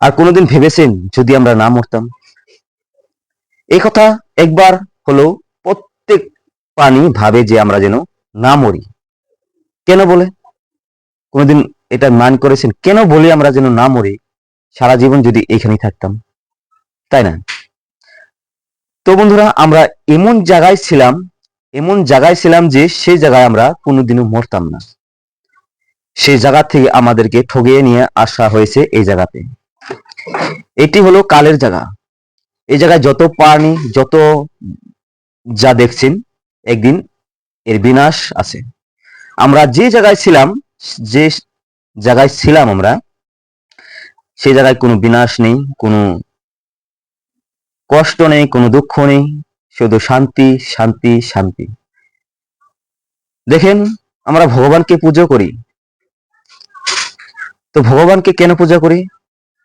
আর কোনোদিন ভেবেছেন যদি আমরা না মরতাম? এই কথা একবার হলেও প্রত্যেক প্রাণী ভাবে যে আমরা যেন না মরি। কেন বলে? কোনোদিন এটা মান করেছেন কেন বলি আমরা যেন না মরি, সারা জীবন যদি এখানেই থাকতাম, তাই না? তো বন্ধুরা, আমরা এমন জায়গায় ছিলাম যে সেই জায়গায় আমরা কোনোদিনও মরতাম না। সেই জায়গা থেকে আমাদেরকে ঠগিয়ে নিয়ে আসা হয়েছে এই জায়গাতে। এটি হলো কালের জায়গা। এই জায়গায় যত প্রাণী, যত যা দেখছেন, একদিন এর বিনাশ আছে। আমরা যে জায়গায় ছিলাম আমরা, সেই জায়গায় কোনো বিনাশ নেই, কোনো কষ্ট নেই, কোনো দুঃখ নেই, শুধু শান্তি, শান্তি, শান্তি। দেখেন, আমরা ভগবানকে পুজো করি। তো ভগবানকে কেন পূজা করি?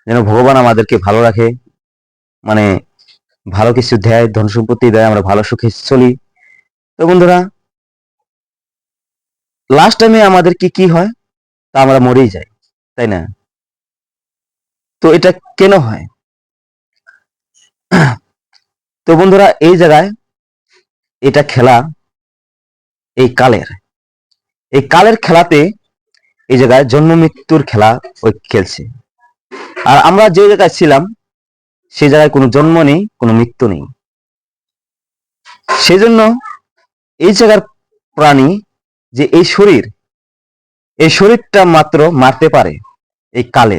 যেন ভগবান আমাদেরকে ভালো রাখে, মানে ভালো কিছু দেয়, ধন সম্পত্তি দেয়, আমরা ভালো সুখে চলি। তো বন্ধুরা, লাস্ট টাইমে আমাদের কি হয়? তা আমরা মরেই যাই, তাই না? তো এটা কেন হয়? তো বন্ধুরা, এই জায়গায় এটা খেলা, এই কালের খেলাতে এই জায়গায় জন্ম মৃত্যুর খেলা ওই খেলছে। আর আমরা যে জায়গায় ছিলাম সেই জায়গায় কোনো জন্ম নেই, কোনো মৃত্যু নেই। সেই জন্য এই জায়গার প্রাণী যে এই শরীরটা মাত্র মারতে পারে এই কালে,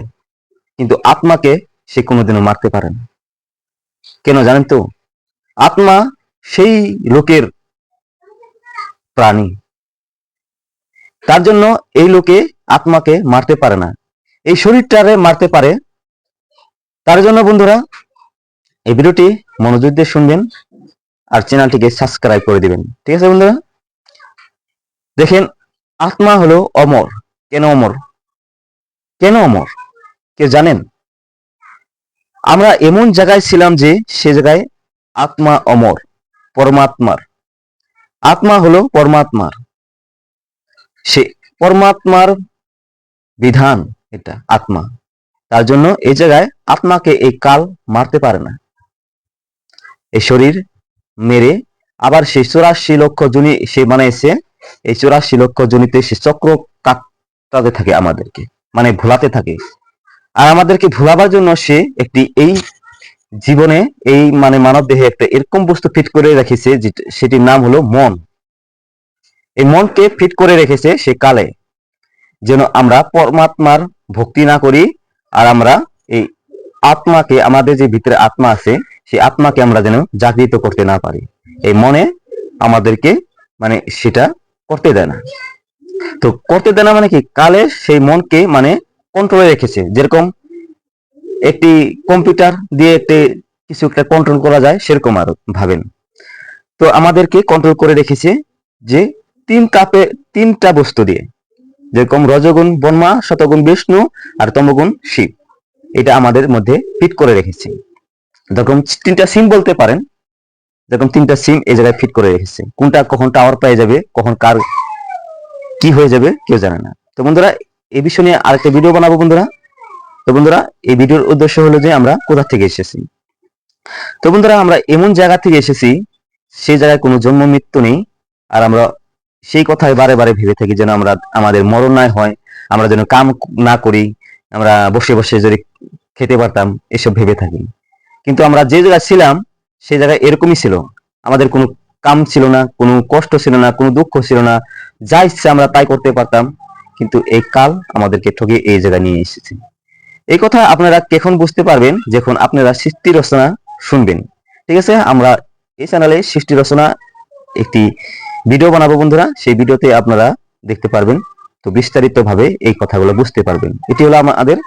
কিন্তু আত্মাকে সে কোনোদিনও মারতে পারে না। কেন জানেন তো? আত্মা সেই লোকের প্রাণী, তার জন্য এই লোকে আত্মাকে মারতে পারে না, এই শরীরটারে মারতে পারে। তার জন্য বন্ধুরা, এই ভিডিওটি মনোযোগ দিয়ে শুনবেন আর চ্যানেলটিকে সাবস্ক্রাইব করে দিবেন, ঠিক আছে বন্ধুরা? দেখেন, আত্মা হলো অমর। কেন অমর? কেন অমর কেউ জানেন? আমরা এমন জায়গায় ছিলাম যে সে জায়গায় আত্মা অমর, পরমাত্মার। আত্মা হলো পরমাত্মার, সে পরমাত্মার বিধান, এটা আত্মা। তার জন্য এই জায়গায় আত্মাকে এই কাল মারতে পারে না। এই শরীর মেরে আবার সেই 84 লক্ষ জনি সে বানাইছে, এই 84 লক্ষ জনিতে সে চক্র কাটাতে থাকে আমাদেরকে, মানে ভোলাতে থাকে। আর আমাদেরকে ভোলাবার জন্য সে একটি এই জীবনে, এই মানে মানব দেহে একটা এরকম বস্তু ফিট করে রেখেছে, সেটির নাম হলো মন। এই মনকে ফিট করে রেখেছে সে কালে, যেন আমরা পরমাত্মার ভক্তি না করি, আর আমরা এই আত্মাকে, আমাদের যে ভিতরে আত্মা আছে, সেই আত্মাকে আমরা যেন জাগৃত করতে না পারি। এই মনে আমাদেরকে মানে সেটা করতে দেয় না। তো করতে দেয় না মানে কি? কালে সেই মনকে মানে কন্ট্রোলে রেখেছে। যেরকম একটি কম্পিউটার দিয়ে একটি কিছু একটা কন্ট্রোল করা যায়, সেরকম আর ভাবেন। তো আমাদেরকে কন্ট্রোল করে রেখেছে যে তিনটা বস্তু দিয়ে, যেরকম রজগুণ ব্রহ্মা, শতগুণ বিষ্ণু, আর তমগুণ শিব। এটা আমাদের মধ্যে ফিট করে রেখেছে। যেরকম তিনটা সিম বলতে পারেন, যেরকম তিনটা সিম এই জায়গায় ফিট করে রেখেছে। কোনটা কখন টাওয়ার পেয়ে যাবে, কখন কার কি হয়ে যাবে কেউ জানে না। তো বন্ধুরা, এই বিষয় নিয়ে আরেকটা ভিডিও বানাবো বন্ধুরা। তো বন্ধুরা, এই ভিডিওর উদ্দেশ্য হলো যে আমরা কোথা থেকে এসেছি। তো বন্ধুরা, আমরা এমন জায়গা থেকে এসেছি, সেই জায়গায় কোনো জন্ম মৃত্যু নেই। আর আমরা সেই কথাই বারে বারে ভেবে থাকি যেন আমাদের মরণ না হয়, আমরা যেন কাম না করি, আমরা বসে বসে যদি খেতে পারতাম, এসব ভেবে থাকি। কিন্তু আমরা যে জায়গায় ছিলাম সেই জায়গায় এরকমই ছিল। আমাদের কোনো কাম ছিল না, কোনো কষ্ট ছিল না, কোনো দুঃখ ছিল না, যা ইচ্ছে আমরা তাই করতে পারতাম। কিন্তু এই কাল আমাদেরকে ঠকিয়ে এই জায়গায় নিয়ে এসেছে। এই কথা আপনারা কখন বুঝতে পারবেন? যখন আপনারা সৃষ্টি রচনা শুনবেন, ঠিক আছে? আমরা এই চ্যানেলে সৃষ্টি রচনা একটি ভিডিও বানাবো বন্ধুরা, সেই ভিডিওতে আপনারা দেখতে পারবেন। তো বিস্তারিত ভাবে এই কথাগুলো বুঝতে পারবেন। এটি হলো আমাদের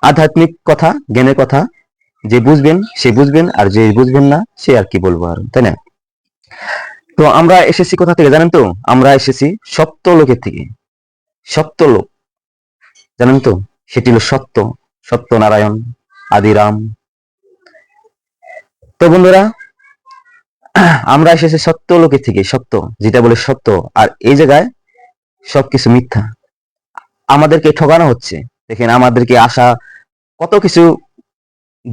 আধ্যাত্মিক কথা, জ্ঞানের কথা। যে বুঝবেন সে বুঝবেন, আর যে বুঝবেন না সে আর কি বলবো, আর তাই না? তো আমরা এসেছি কোথা থেকে জানেন তো? আমরা এসেছি সপ্তলোকের থেকে। সপ্তলোক জানেন তো? সেটি হলো সত্যনারায়ণ, আদিরাম। তো বন্ধুরা, আমরা এসেছি সত্যলোকের থেকে। সত্য যেটা বলে সত্য, আর এই জায়গায় সবকিছু মিথ্যা। আমাদেরকে ঠকানো হচ্ছে। দেখেন, আমাদেরকে আশা কত কিছু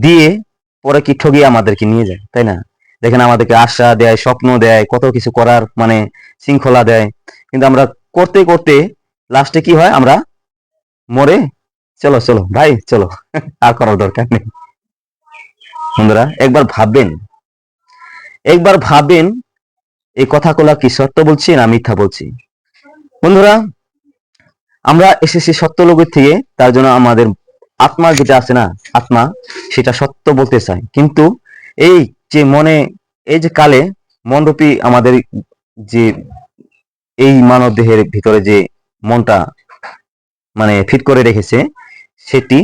দিয়ে পরে কি ঠগিয়ে আমাদেরকে নিয়ে যায়, তাই না? দেখেন আমাদেরকে আশা দেয়, স্বপ্ন দেয়, কত কিছু করার মানে শৃঙ্খলা দেয়, কিন্তু আমরা করতে করতে লাস্টে কি হয়, আমরা মরে চলো চলো ভাই চলো আর করার দরকার নেই। বন্ধুরা একবার ভাবেন এই কথাগুলা কি সত্য বলছি না মিথ্যা বলছি। বন্ধুরা আমরা এসেছি সত্য লোকের থেকে, তার জন্য আমাদের আত্মা যেটা আছে না, আত্মা সেটা সত্য বলতে চায়, কিন্তু এই যে মনে, এই যে কালে মনরূপী আমাদের যে এই মানব দেহের ভিতরে যে মনটা মানে ফিট করে রেখেছে, সেটি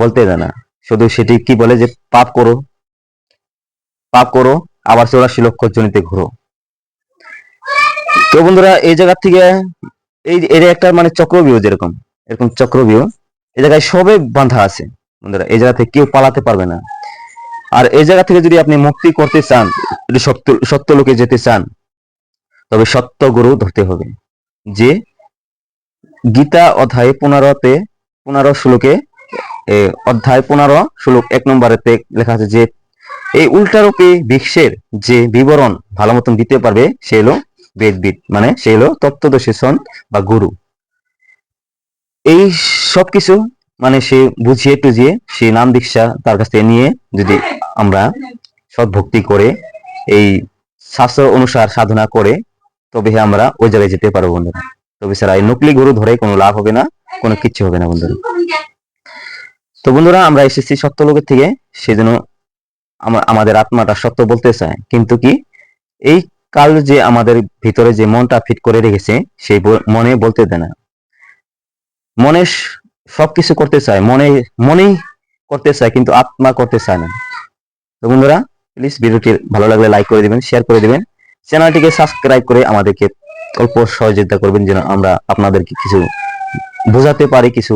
বলতে দেয় না। শুধু সেটি কি বলে যে পাপ করো, পাপ করো, আবার 84 লক্ষ জনিতে ঘুরো। তো বন্ধুরা এই জায়গা থেকে এই এর একটা মানে চক্রবিউ, যেরকম এরকম চক্রবিউ, এই জায়গায় সবে বাঁধা আছে। বন্ধুরা এই জায়গা থেকে কেউ পালাতে পারবে না। আর এই জায়গা থেকে যদি আপনি মুক্তি করতে চান, যদি সত্য সত্য লোকে যেতে চান, তবে সত্য গুরু ধরতে হবে। যে গীতা অধ্যায় 15-তে 15 শ্লোকে অধ্যায় 15 শ্লোক 1 নম্বরেতে লেখা আছে যে এই উল্টারূপী বিশ্বের যে বিবরণ ভালো মতন দিতে পারবে সে হলো বেদবিদ, মানে সে হলো তত্ত্বদর্শী সন্ত বা গুরু। এই সবকিছু মানে সে বুঝিয়ে টুজিয়ে সে নাম দীক্ষা তার কাছ থেকে নিয়ে যদি আমরা সৎ ভক্তি করে এই শাস্ত্র অনুসার সাধনা করে, তবে আমরা ওই জায়গায় যেতে পারবো বন্ধুরা। তবে স্যার এই নকলি গুরু ধরে কোনো লাভ হবে না, কোনো কিচ্ছু হবে না বন্ধুরা। তো বন্ধুরা আমরা এসেছি সত্য লোকের থেকে, সেজন্য আমাদের আত্মাটা সত্য বলতে চায়, কিন্তু কি এই কাল যে আমাদের ভিতরে যে মনটা ফিট করে রেখেছে সেই মনে বলতে দেয় না। মনে সবকিছু করতে চায়, মনেই করতে চায়, কিন্তু আত্মা করতে চায় না। তো বন্ধুরা প্লিজ ভিডিওটি ভালো লাগলে লাইক করে দিবেন, শেয়ার করে দিবেন, চ্যানেলটিকে সাবস্ক্রাইব করে আমাদেরকে অল্প সহযোগিতা করবেন, যেন আমরা আপনাদেরকে কিছু বোঝাতে পারি, কিছু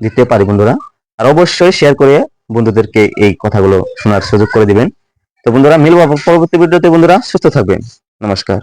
দিতে পারি বন্ধুরা। আর অবশ্যই শেয়ার করে বন্ধুদেরকে এই কথাগুলো শোনার সুযোগ করে দিবেন। তো বন্ধুরা মিলবো পরবর্তী ভিডিওতে। বন্ধুরা সুস্থ থাকবেন, নমস্কার।